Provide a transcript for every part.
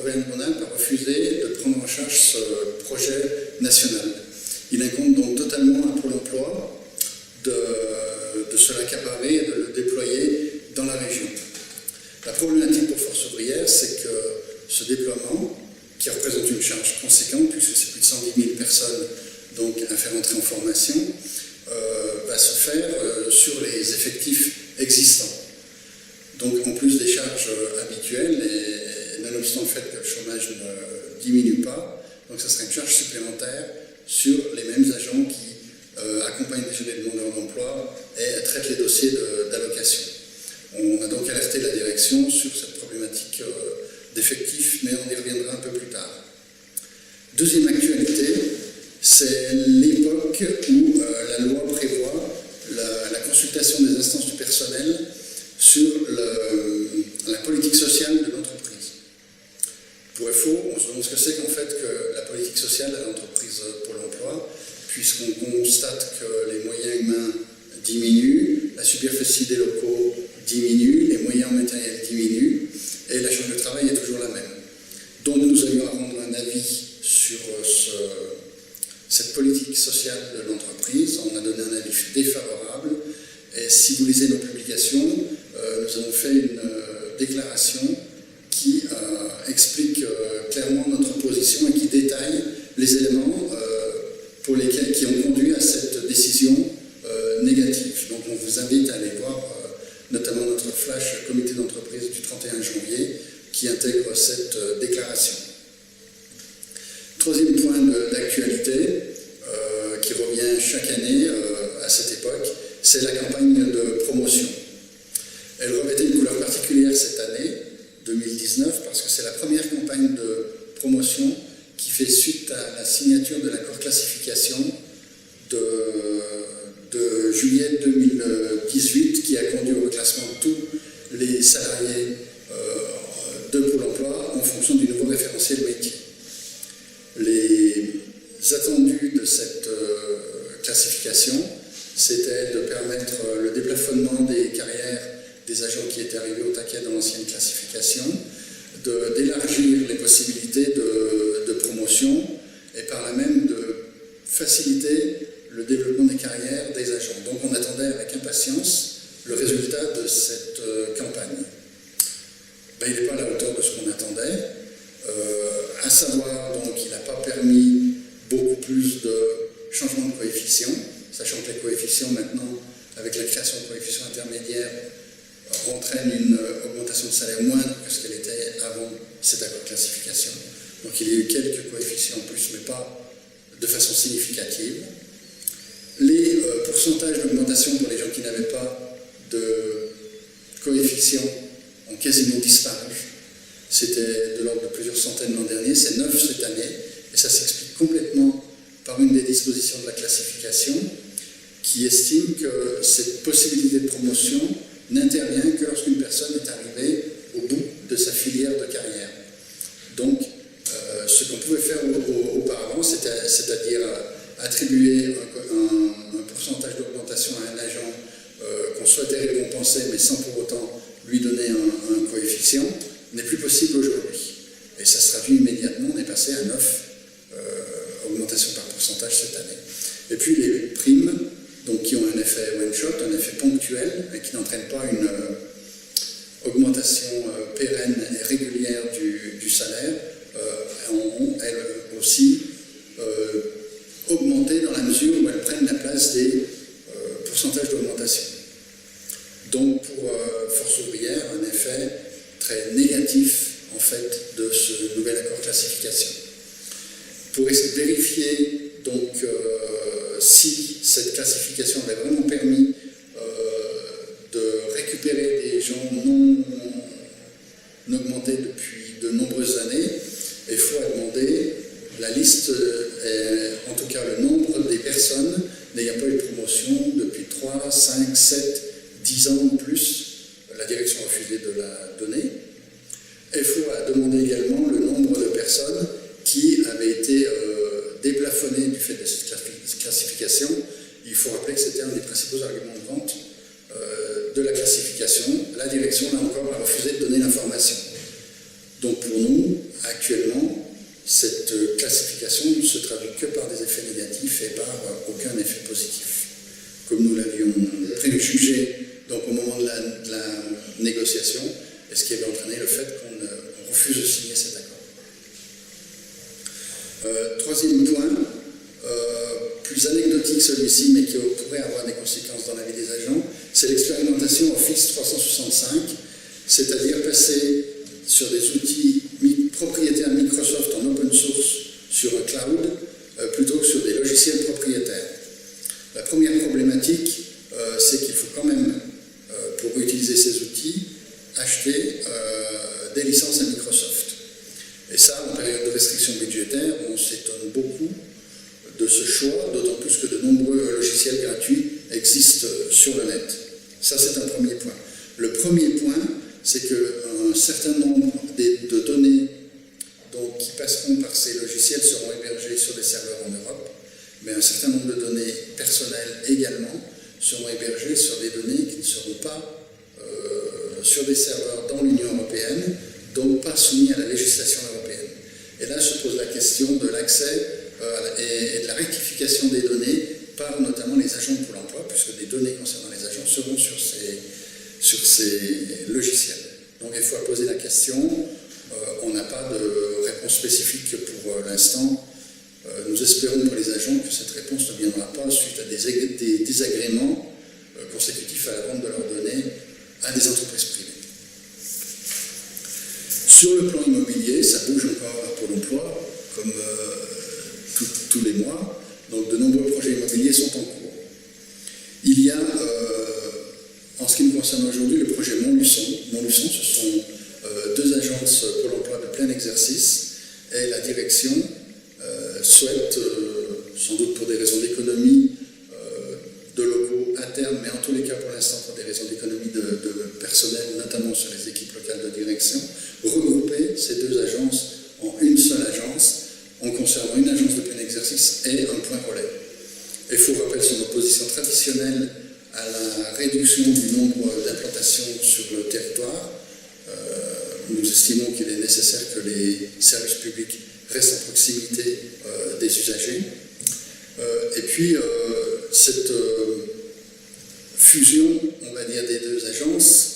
Auvergne-Rhône-Alpes a refusé de prendre en charge ce projet national. Il incombe donc totalement à Pôle emploi de se l'accaparer et de le déployer dans la région. La problématique pour Force ouvrière, c'est que ce déploiement, qui représente une charge conséquente, puisque c'est plus de 110 000 personnes donc, à faire entrer en formation, va se faire sur les effectifs existants. Donc en plus des charges habituelles, et nonobstant le fait que le chômage ne diminue pas, donc ça serait une charge supplémentaire sur les mêmes agents qui accompagnent déjà les demandeurs d'emploi et traitent les dossiers d'allocation. On a donc alerté la direction sur cette problématique d'effectifs, mais on y reviendra un peu plus tard. Deuxième actualité, c'est l'époque où la loi prévoit la consultation des instances du personnel sur la politique sociale de l'entreprise. Pour FO, on se demande ce que c'est qu'en fait que la politique sociale à l'entreprise Pôle emploi, puisqu'on constate que les moyens humains diminuent, la superficie des locaux diminue, les moyens matériels diminuent, et la charge de travail est toujours la même. Donc nous avions à rendre un avis sur cette politique sociale de l'entreprise. On a donné un avis défavorable, et si vous lisez nos publications, nous avons fait une déclaration qui explique clairement notre position et qui détaille les éléments qui ont conduit à cette décision négative. Donc on vous invite à aller voir notamment notre flash comité d'entreprise du 31 janvier qui intègre cette déclaration. Troisième point d'actualité qui revient chaque année à cette époque, c'est la campagne de promotion. Elle revêtait une couleur particulière cette année, 2019, parce que c'est la première campagne de promotion qui fait suite à la signature de l'accord classification de juillet 2018 qui a conduit au reclassement de tous les salariés de Pôle emploi en fonction du nouveau référentiel métier. Les attendus de cette classification, c'était de permettre le déplafonnement des carrières des agents qui étaient arrivés au taquet dans l'ancienne classification, d'élargir les possibilités de promotion et par là même de faciliter le développement des carrières des agents. Donc on attendait avec impatience le résultat de cette campagne. Il n'est pas à la hauteur de ce qu'on attendait, à savoir donc qu'il n'a pas permis beaucoup plus de changements de coefficients, sachant que les coefficients maintenant, avec la création de coefficients intermédiaires, entraînent une augmentation de salaire moindre que ce qu'elle était avant cet accord de classification. Donc il y a eu quelques coefficients en plus, mais pas de façon significative. Les pourcentages d'augmentation pour les gens qui n'avaient pas de coefficients ont quasiment disparu. C'était de l'ordre de plusieurs centaines l'an dernier, c'est 9 cette année, et ça s'explique complètement par une des dispositions de la classification qui estime que cette possibilité de promotion n'intervient que lorsqu'une personne est arrivée au bout de sa filière de carrière. Donc, ce qu'on pouvait faire auparavant, c'est-à-dire attribuer un pourcentage d'augmentation à un agent qu'on souhaitait récompenser, mais sans pour autant lui donner un coefficient, n'est plus possible aujourd'hui. Et ça se traduit immédiatement, on est passé à 9 augmentations par pourcentage cette année. Et puis les primes, donc qui ont un effet one-shot, un effet ponctuel, et qui n'entraînent pas une augmentation pérenne et régulière du salaire, ont elles aussi augmenté dans la mesure où elles prennent la place des pourcentages d'augmentation. Donc pour Force ouvrière, un effet très négatif en fait de ce nouvel accord classification. Pour vérifier donc si cette classification avait vraiment permis de récupérer des gens non augmentés depuis de nombreuses années, il faut demander la liste, en tout cas le nombre des personnes n'ayant pas eu de promotion depuis 3, 5, 7, 10 ans ou plus. La direction a refusé de la donner. FO a demandé également le nombre de personnes qui avaient été déplafonnées du fait de cette classification. Il faut rappeler que c'était un des principaux arguments de vente de la classification. La direction, là encore, a refusé de donner l'information. Donc pour nous, nous, actuellement, cette classification ne se traduit que par des effets négatifs et par aucun effet positif. Comme nous l'avions préjugé donc, au moment de la négociation, et ce qui avait entraîné le fait qu'on refuse de signer cet accord. Troisième point, plus anecdotique celui-ci, mais qui pourrait avoir des conséquences dans la vie des agents, c'est l'expérimentation Office 365, c'est-à-dire passer sur des outils propriétaires Microsoft en open source sur un cloud, plutôt que sur des logiciels propriétaires. La première problématique, c'est qu'il faut quand même, pour utiliser ces outils, acheter des licences à Microsoft. Et ça, en période de restriction budgétaire, on s'étonne beaucoup de ce choix, d'autant plus que de nombreux logiciels gratuits existent sur le net. Ça, c'est un premier point. Le premier point, c'est qu'un certain nombre de données donc, qui passeront par ces logiciels seront hébergées sur des serveurs en Europe, mais un certain nombre de données personnelles également seront hébergées sur des données qui ne seront pas sur des serveurs dans l'Union européenne, donc pas soumis à la législation européenne. Et là se pose la question de l'accès et de la rectification des données par notamment les agents de Pôle emploi, puisque des données concernant les agents seront sur ces logiciels. Donc il faut poser la question, on n'a pas de réponse spécifique pour l'instant. Nous espérons pour les agents que cette réponse ne viendra pas suite à des désagréments consécutifs à la vente de leurs données à des entreprises privées. Sur le plan immobilier, ça bouge encore à Pôle emploi, comme tous les mois. Donc de nombreux projets immobiliers sont en cours. Il y a, en ce qui nous concerne aujourd'hui, le projet Montluçon. Montluçon, ce sont deux agences Pôle emploi de plein exercice, et la direction souhaite, sans doute pour des raisons d'économie de locaux à terme, mais en tous les cas pour l'instant pour des raisons d'économie de personnel, notamment sur les équipes locales de direction, regrouper ces deux agences en une seule agence, en conservant une agence de plein exercice et un point relais. Il faut rappeler son opposition traditionnelle à la réduction du nombre d'implantations sur le territoire. Nous estimons qu'il est nécessaire que les services publics restent en proximité des usagers. Et puis, cette fusion, on va dire, des deux agences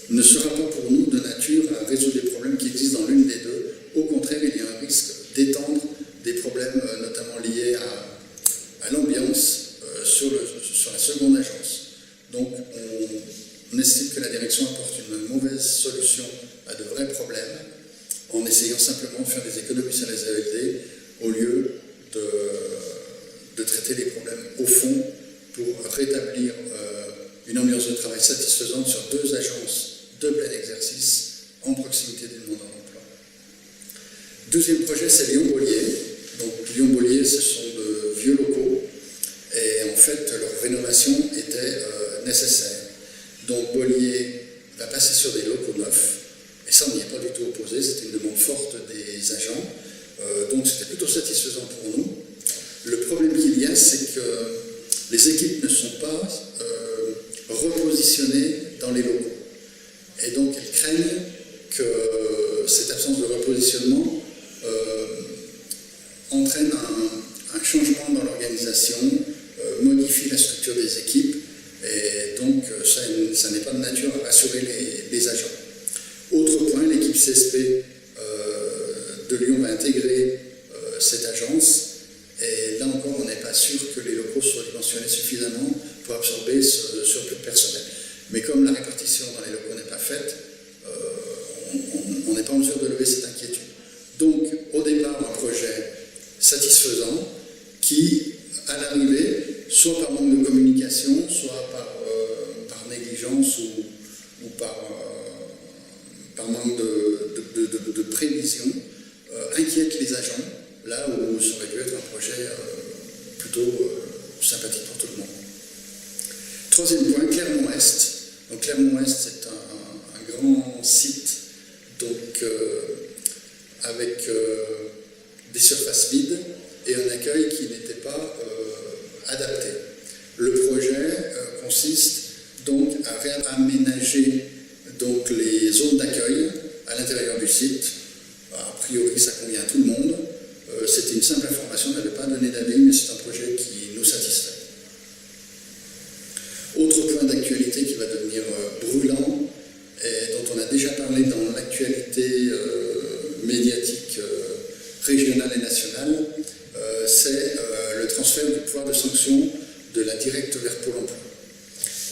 ne sera pas pour nous de nature à résoudre les problèmes qui existent dans l'une des deux. Au contraire, il y a un risque d'étendre des problèmes notamment liés à l'ambiance sur la seconde agence. Donc, on estime que la direction apporte une mauvaise solution à de vrais problèmes en essayant simplement de faire des économies sur les AED au lieu de traiter les problèmes au fond pour rétablir une ambiance de travail satisfaisante sur deux agences de plein exercice en proximité du monde en emploi. Deuxième projet, c'est Lyon-Bollier. Donc Lyon-Bollier, ce sont de vieux locaux et en fait leur rénovation était nécessaire. Donc Bollier va passer sur des locaux neufs et ça on n'y est pas du tout opposé, c'était une demande forte des agents, donc c'était plutôt satisfaisant pour nous. Le problème qu'il y a, c'est que les équipes ne sont pas repositionnées dans les locaux. Et donc, elles craignent que cette absence de repositionnement entraîne un changement dans l'organisation, modifie la structure des équipes, et donc ça n'est pas de nature à rassurer les agents. Autre point, l'équipe CSP de Lyon va intégrer cette agence, et là encore, on n'est pas sûr que les locaux soient dimensionnés suffisamment pour absorber ce surplus de personnel. Mais comme la répartition dans les locaux n'est pas faite, on n'est pas en mesure de lever cette inquiétude. Donc, au départ, un projet satisfaisant qui, à l'arrivée, soit par manque de communication, soit par négligence ou par manque de prévision, inquiète les agents, là où ça aurait dû être un projet plutôt sympathique pour tout le monde. Troisième point, Clermont-Est. Donc Clermont-Est, c'est un grand site donc, avec des surfaces vides et un accueil qui n'était pas adapté. Le projet consiste donc à réaménager donc, les zones d'accueil à à l'intérieur du site. A priori, ça convient à tout le monde. C'était une simple information, on n'avait pas donné d'avis, mais c'est un projet qui nous satisfait. Autre point d'actualité qui va devenir brûlant, et dont on a déjà parlé dans l'actualité médiatique régionale et nationale, c'est le transfert du pouvoir de sanction de la directe vers Pôle emploi.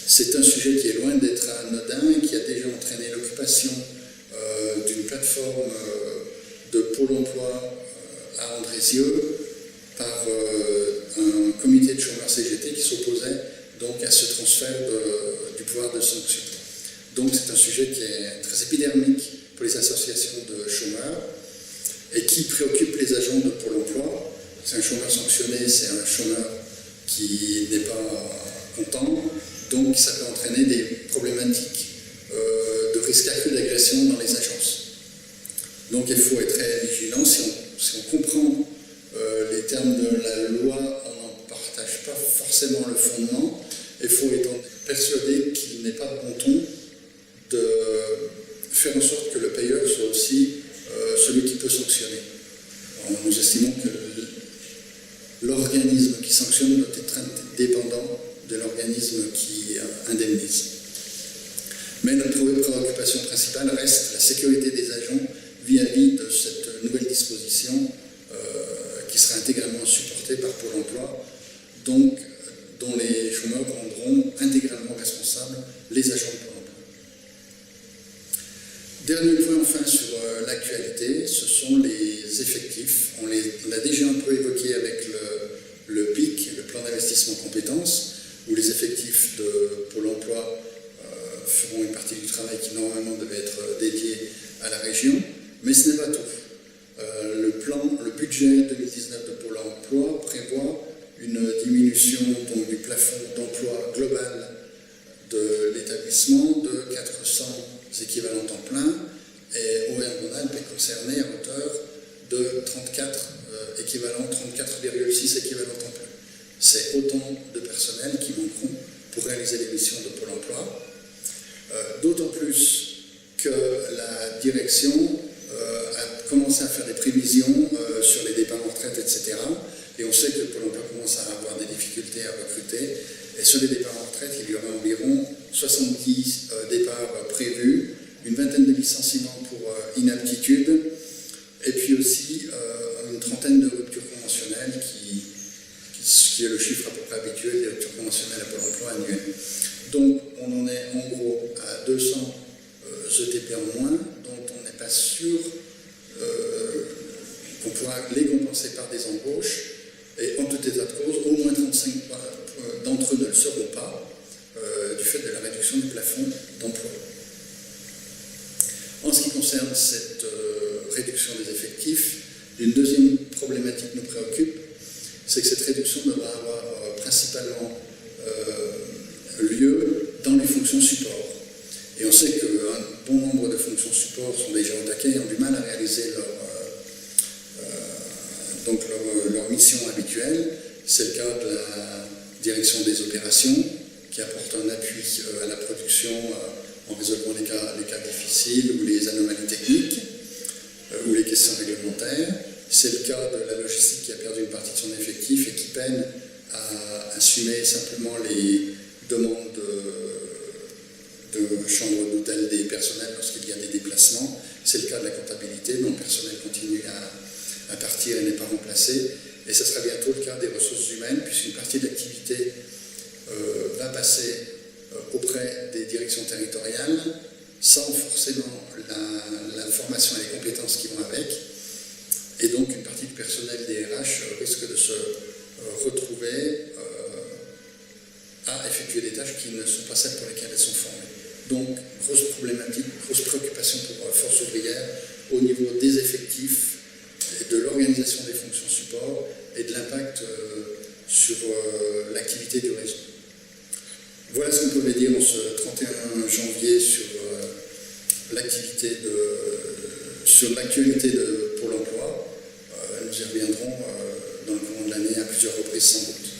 C'est un sujet qui est loin d'être anodin et qui a déjà entraîné l'occupation d'une plateforme de Pôle emploi à Andrézieux par un comité de chômeurs CGT qui s'opposait donc à ce transfert du pouvoir de sanction. Donc c'est un sujet qui est très épidermique pour les associations de chômeurs et qui préoccupe les agents de Pôle emploi. C'est un chômeur sanctionné, c'est un chômeur qui n'est pas content, donc ça peut entraîner des problématiques de risque accru d'agression dans les agences. Donc il faut être très vigilant. Si on comprend les termes de la loi, on n'en partage pas forcément le fondement. Il faut être persuadé qu'il n'est pas de bon ton de faire en sorte que le payeur soit aussi celui qui peut sanctionner. Alors, nous estimons que l'organisme qui sanctionne doit être indépendant de l'organisme qui indemnise. Mais notre préoccupation principale reste la sécurité des agents vis-à-vis de cette nouvelle disposition qui sera intégralement supportée par Pôle emploi, donc dont les chômeurs rendront intégralement responsables les agents de Pôle emploi. Dernier point enfin sur l'actualité, ce sont les effectifs. On l'a déjà un peu évoqué avec le PIC, le plan d'investissement compétences, où les effectifs de Pôle emploi feront une partie du travail qui normalement devait être dédié à la région, mais ce n'est pas tout. Le budget 2019 de Pôle emploi prévoit une diminution donc, du plafond d'emploi global de l'établissement de 400 équivalents temps plein, et Auvergne-Rhône-Alpes est concerné à hauteur de 34,6 équivalents temps plein. C'est autant de personnel qui manqueront pour réaliser les missions de Pôle emploi. D'autant plus que la direction a commencé à faire des prévisions sur les départs en retraite, etc. Et on sait que Pôle emploi commence à avoir des difficultés à recruter. Et sur les départs en retraite, il y aura environ 70 départs prévus, une vingtaine de licenciements pour inaptitude, et puis aussi une trentaine de ruptures conventionnelles qui est le chiffre à peu près habituel des ruptures conventionnelles à Pôle emploi annuelles. Donc on en est en gros à 200 ETP en moins, dont on n'est pas sûr qu'on pourra les compenser par des embauches. Et en tout état de cause, au moins 35 d'entre eux ne le seront pas du fait de la réduction du plafond d'emploi. En ce qui concerne cette réduction des effectifs, une deuxième problématique nous préoccupe, c'est que cette réduction devra avoir principalement lieu dans les fonctions support. Et on sait qu'un bon nombre de fonctions support sont déjà au taquet et ont du mal à réaliser leur mission habituelle. C'est le cas de la direction des opérations, qui apporte un appui à la production en résolvant les cas difficiles ou les anomalies techniques ou les questions réglementaires. C'est le cas de la logistique qui a perdu une partie de son effectif et qui peine à assumer simplement les demandes de chambre d'hôtel des personnels lorsqu'il y a des déplacements. C'est le cas de la comptabilité, dont le personnel continue à partir et n'est pas remplacé. Et ce sera bientôt le cas des ressources humaines, puisqu'une partie de l'activité va passer auprès des directions territoriales, sans forcément la formation et les compétences qui vont avec. Et donc une partie du personnel des RH risque de se retrouver à effectuer des tâches qui ne sont pas celles pour lesquelles elles sont formées. Donc, grosse problématique, grosse préoccupation pour Force ouvrière au niveau des effectifs, et de l'organisation des fonctions support et de l'impact sur l'activité du réseau. Voilà ce qu'on pouvait dire en ce 31 janvier sur l'actualité de Pôle emploi. Nous y reviendrons dans le courant de l'année à plusieurs reprises sans doute.